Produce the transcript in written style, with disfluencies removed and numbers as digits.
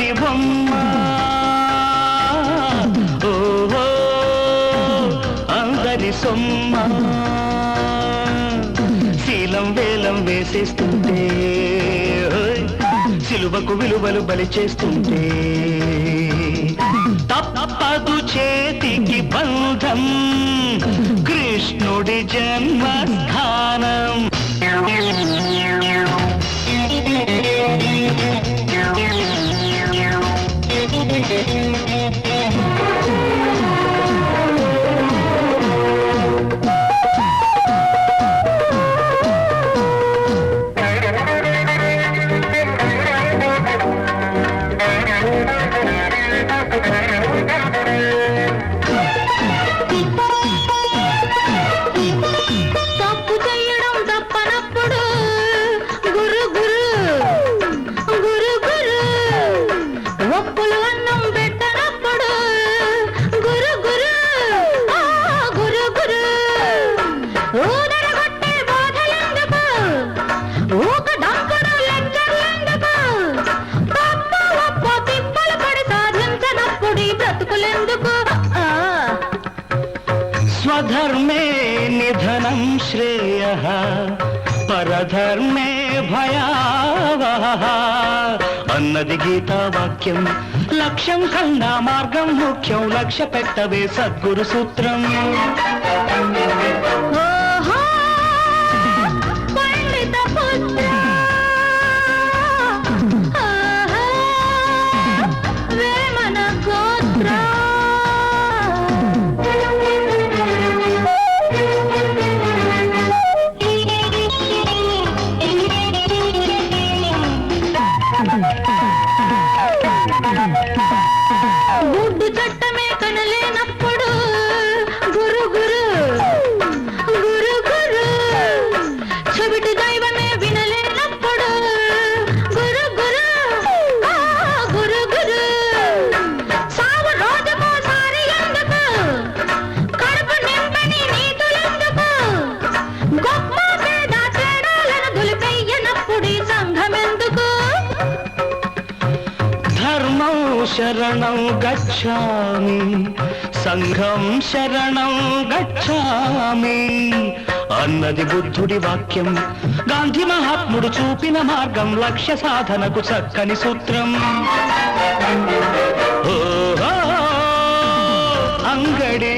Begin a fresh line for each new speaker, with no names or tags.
మట్టి బొమ్మ ఓహో అందరి సొమ్మ శీలం వేలం వేసేస్తుంటే సిలువకు విలువలు బలి చేస్తుంటే తప్పదు చేతికి బంధం కృష్ణుడి జన్మస్థానం స్వధర్మే నిధనం శ్రేయః పరధర్మే భయావహః అన్నది గీతా వాక్యం లక్ష్యం కన్నా మార్గం ముఖ్యం లక్ష్య పెట్టవే సద్గురు సూత్రం
గుడ్డు చట్టమే కనలేనప్పుడు గురు గురు గురు గురు చెవిటి దైవమే వినలేనప్పుడు గురు గురు గురు గురు సాగు రోజుకో సారి ఎందుకు కడుపు నింపని నీతులెందుకు గొప్ప పేద తేడాలను దులిపెయ్యనప్పుడు ఈ సంఘమెందుకు
ధర్మం శరణం గచ్ఛామి సంఘం శరణం గచ్ఛామి అన్నది బుద్ధుడి వాక్యం గాంధీ మహాత్ముడు చూపిన మార్గం లక్ష్య సాధనకు చక్కని సూత్రం ఓహో అంగడి